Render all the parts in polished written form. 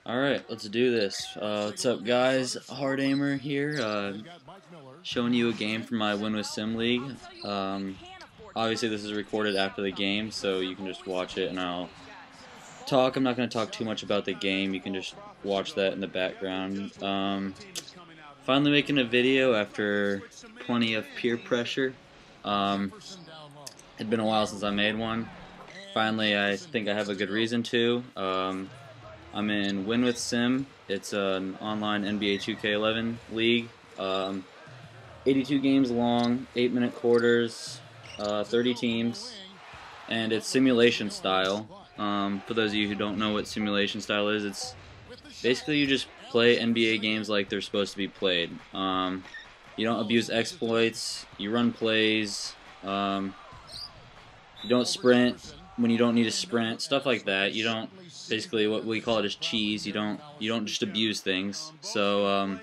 Alright, let's do this. What's up, guys? Hard Aimer here, showing you a game from my Win with Sim League. Obviously this is recorded after the game, so you can just watch it and I'll talk. I'm not going to talk too much about the game, you can just watch that in the background. Finally making a video after plenty of peer pressure. It'd been a while since I made one. Finally, I think I have a good reason to. I'm in Win with Sim. It's an online NBA 2K11 league. 82 games long, 8-minute quarters, 30 teams, and it's simulation style. For those of you who don't know what simulation style is, it's basically you just play NBA games like they're supposed to be played. You don't abuse exploits, you run plays, you don't sprint when you don't need to sprint, stuff like that. You don't, basically what we call it is cheese. You don't just abuse things. So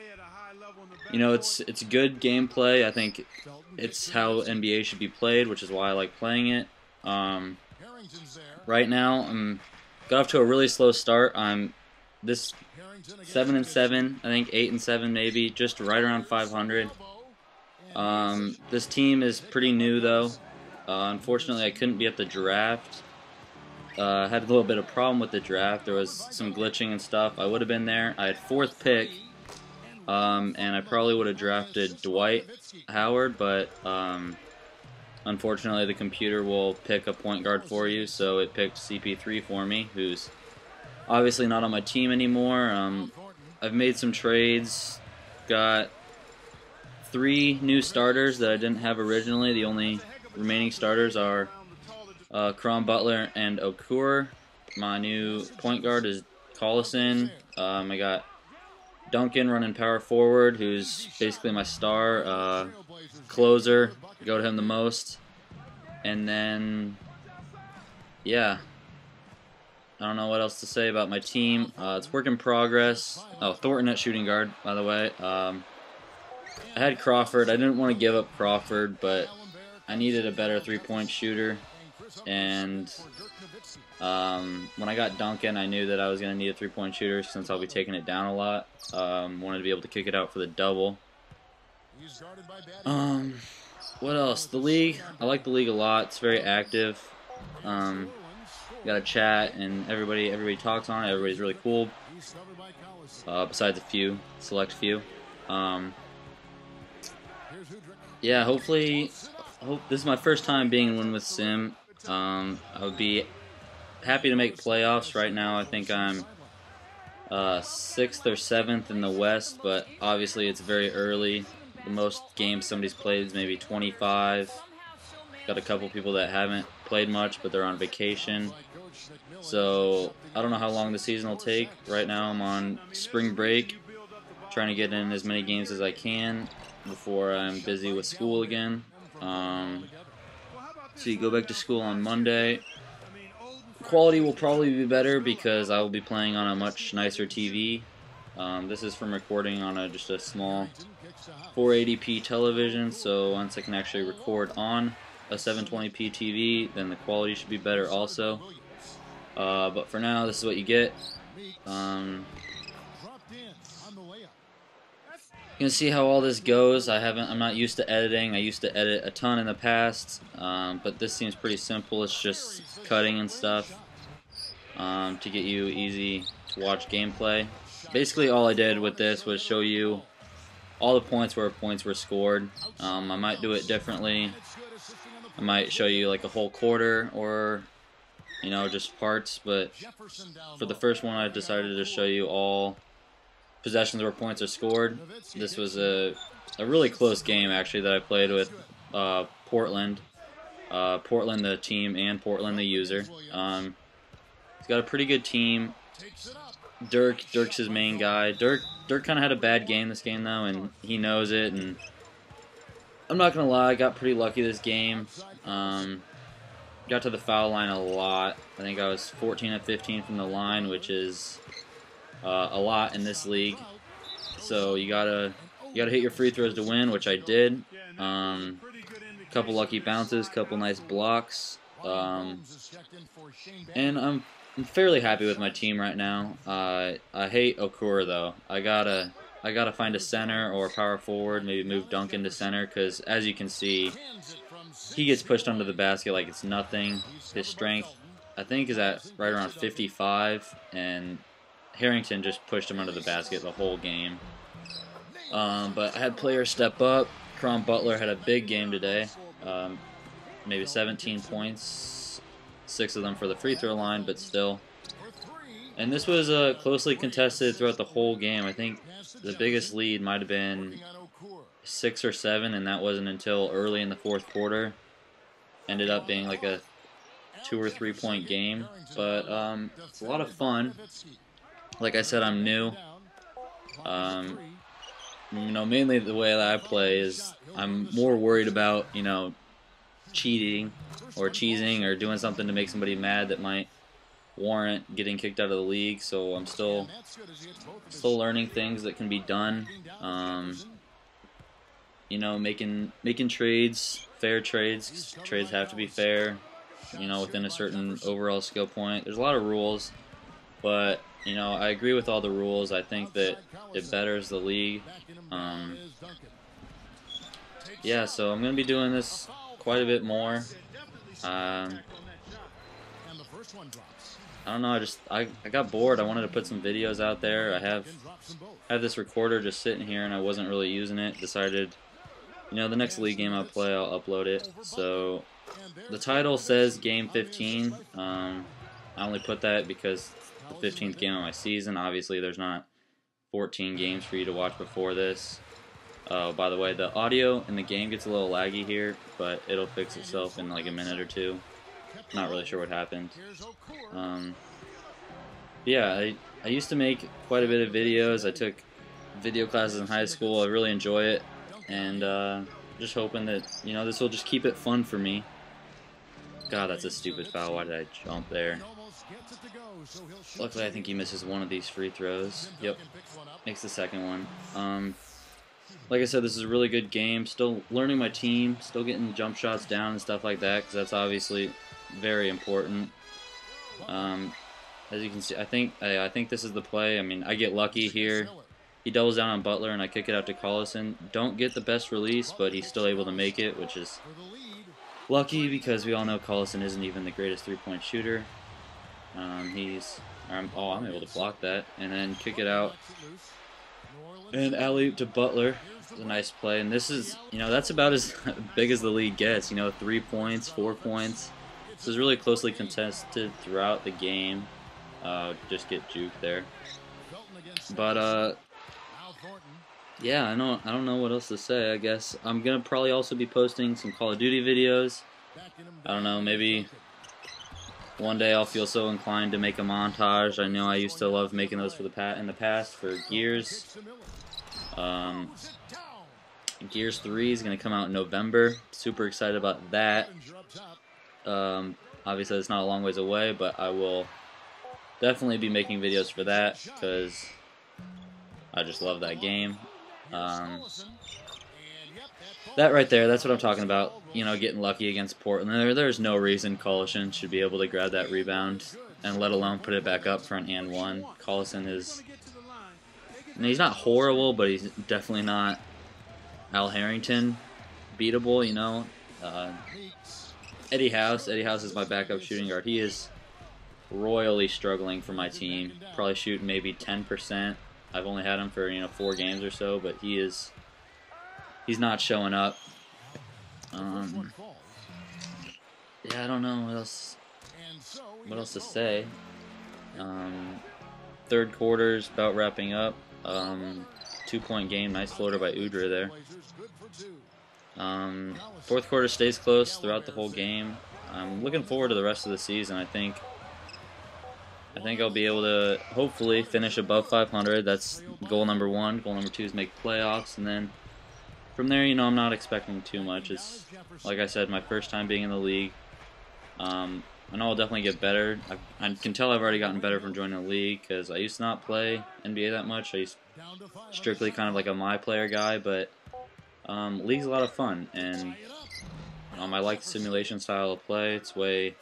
you know, it's good gameplay. I think it's how NBA should be played, which is why I like playing it. Right now I'm got off to a really slow start. I'm this 7-7, I think 8-7 maybe, just right around 500. This team is pretty new though. Unfortunately, I couldn't be at the draft. Had a little bit of problem with the draft. There was some glitching and stuff. I would have been there. I had 4th pick, and I probably would have drafted Dwight Howard, but unfortunately the computer will pick a point guard for you, so it picked CP3 for me, who's obviously not on my team anymore. I've made some trades, got 3 new starters that I didn't have originally. The only remaining starters are Crom Butler and Okur. My new point guard is Collison. I got Duncan running power forward, who's basically my star closer. Go to him the most. And then, yeah, I don't know what else to say about my team. It's work in progress. Oh, Thornton at shooting guard, by the way. I had Crawford. I didn't want to give up Crawford, but I needed a better 3-point shooter. And when I got Duncan, I knew that I was going to need a 3-point shooter since I'll be taking it down a lot. Wanted to be able to kick it out for the double. What else? The league. I like the league a lot. It's very active. Got a chat and everybody talks on it. Everybody's really cool. Besides a select few. Yeah, hopefully. This is my first time being in Win with Sim. I would be happy to make playoffs. Right now I think I'm 6th or 7th in the West, but obviously it's very early. The most games somebody's played is maybe 25. Got a couple people that haven't played much, but they're on vacation. So I don't know how long the season will take. Right now I'm on spring break, trying to get in as many games as I can before I'm busy with school again. So you go back to school on Monday. Quality will probably be better because I will be playing on a much nicer TV. This is from recording on just a small 480p television, so once I can actually record on a 720p TV, then the quality should be better also. But for now, this is what you get. You can see how all this goes. I'm not used to editing. I used to edit a ton in the past, but this seems pretty simple. It's just cutting and stuff to get you easy to watch gameplay. Basically all I did with this was show you all the points where points were scored. I might do it differently. I might show you like a whole quarter or, you know, just parts, but for the first one I decided to show you all possessions where points are scored. This was a really close game actually that I played with Portland. Portland the team and Portland the user. He's got a pretty good team. Dirk's his main guy. Dirk kind of had a bad game this game though, and he knows it. And I'm not gonna lie, I got pretty lucky this game. Got to the foul line a lot. I think I was 14 of 15 from the line, which is a lot in this league. So you gotta hit your free throws to win, which I did. Couple lucky bounces, couple nice blocks, and I'm I'm fairly happy with my team right now. I hate Okura though. I gotta find a center or a power forward. Maybe move Duncan to center because as you can see, he gets pushed under the basket like it's nothing. His strength, I think, is at right around 55, and Harrington just pushed him under the basket the whole game. But I had players step up. Crom Butler had a big game today. Maybe 17 points, 6 of them for the free throw line, but still. And this was closely contested throughout the whole game. I think the biggest lead might have been 6 or 7, and that wasn't until early in the fourth quarter. Ended up being like a 2 or 3 point game, but it's a lot of fun. Like I said, I'm new. Mainly the way that I play is I'm more worried about, cheating or cheesing or doing something to make somebody mad that might warrant getting kicked out of the league. So I'm still learning things that can be done. Making trades, fair trades. Trades have to be fair, within a certain overall skill point. There's a lot of rules, but I agree with all the rules. I think that it betters the league. Yeah, so I'm going to be doing this quite a bit more. I don't know, I got bored. I wanted to put some videos out there. I have this recorder just sitting here, and I wasn't really using it. Decided, the next league game I play, I'll upload it. So the title says Game 15. I only put that because the 15th game of my season. Obviously, there's not 14 games for you to watch before this. Oh, by the way, the audio in the game gets a little laggy here, but it'll fix itself in like a minute or two. Not really sure what happened. Yeah, I used to make quite a bit of videos. I took video classes in high school. I really enjoy it, and just hoping that this will just keep it fun for me. God, that's a stupid foul. Why did I jump there? Luckily, I think he misses one of these free throws. Yep, makes the second one. Like I said, this is a really good game. Still learning my team, still getting jump shots down and stuff like that, because that's obviously very important. As you can see, I think this is the play. I mean, I get lucky here. He doubles down on Butler, and I kick it out to Collison. Don't get the best release, but he's still able to make it, which is lucky because we all know Collison isn't even the greatest three-point shooter. I'm able to block that, and then kick it out. And alley-oop to Butler. It's a nice play, and this is, that's about as big as the league gets. 3 points, 4 points. This is really closely contested throughout the game. Just get juked there. But yeah, I don't know what else to say. I guess I'm gonna probably also be posting some Call of Duty videos. I don't know, maybe one day I'll feel so inclined to make a montage. I know I used to love making those in the past for Gears. Gears 3 is going to come out in November. Super excited about that. Obviously, it's not a long ways away, but I will definitely be making videos for that because I just love that game. That right there, that's what I'm talking about. Getting lucky against Portland. There's no reason Collison should be able to grab that rebound, and let alone put it back up for an and one. Collison is, he's not horrible, but he's definitely not Al Harrington beatable. Eddie House is my backup shooting guard. He is royally struggling for my team. Probably shooting maybe 10%. I've only had him for 4 games or so, but he's not showing up. Yeah, I don't know what else to say. Third quarter's about wrapping up. 2-point game, nice floater by Udra there. Fourth quarter stays close throughout the whole game. I'm looking forward to the rest of the season. I think I'll be able to hopefully finish above 500. That's goal number 1. Goal number 2 is make playoffs, and then from there, I'm not expecting too much. It's, like I said, my first time being in the league. I know I'll definitely get better. I can tell I've already gotten better from joining the league because I used to not play NBA that much. I used strictly kind of like a my player guy, but league's a lot of fun, and I like the simulation style of play. It's way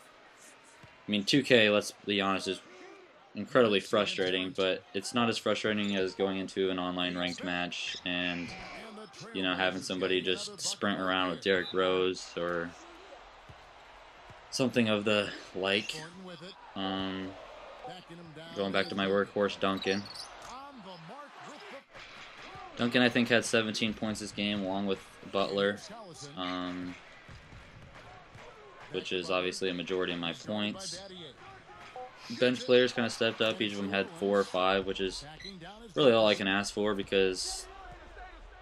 I mean, 2K, let's be honest, is incredibly frustrating, but it's not as frustrating as going into an online ranked match and, you know, having somebody just sprint around with Derrick Rose or something of the like. Going back to my workhorse, Duncan. Duncan, I think, had 17 points this game, along with Butler, which is obviously a majority of my points. Bench players kind of stepped up. Each of them had 4 or 5, which is really all I can ask for, because,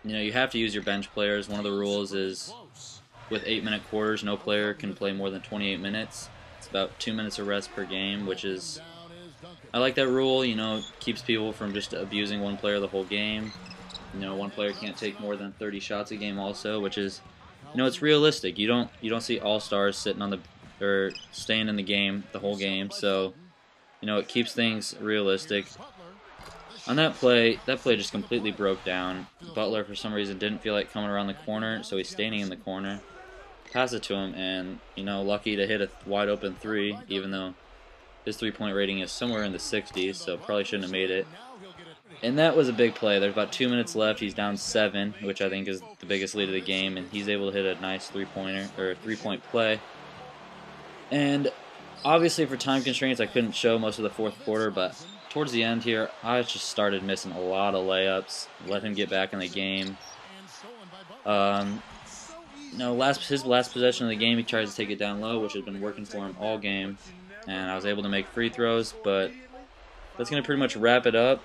you know, you have to use your bench players. One of the rules is with 8-minute quarters, no player can play more than 28 minutes. It's about 2 minutes of rest per game, which is, I like that rule. You know, it keeps people from just abusing one player the whole game. You know, one player can't take more than 30 shots a game also, which is, you know, it's realistic. You don't see all-stars sitting on the, or staying in the game the whole game, so, you know, it keeps things realistic. On that play just completely broke down. Butler, for some reason, didn't feel like coming around the corner, so he's standing in the corner. Pass it to him, and, you know, lucky to hit a wide open 3, even though his 3-point rating is somewhere in the 60s, so probably shouldn't have made it. And that was a big play. There's about 2 minutes left. He's down 7, which I think is the biggest lead of the game, and he's able to hit a nice 3-point play. And obviously, for time constraints, I couldn't show most of the fourth quarter, but towards the end here, I just started missing a lot of layups. Let him get back in the game. No, his last possession of the game, he tries to take it down low, which had been working for him all game, and I was able to make free throws. But that's going to pretty much wrap it up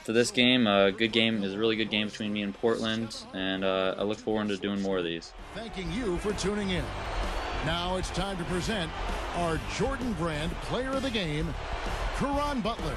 for this game. Good game. Is a really good game between me and Portland, and I look forward to doing more of these. Thanking you for tuning in. Now it's time to present our Jordan Brand Player of the Game, Caron Butler.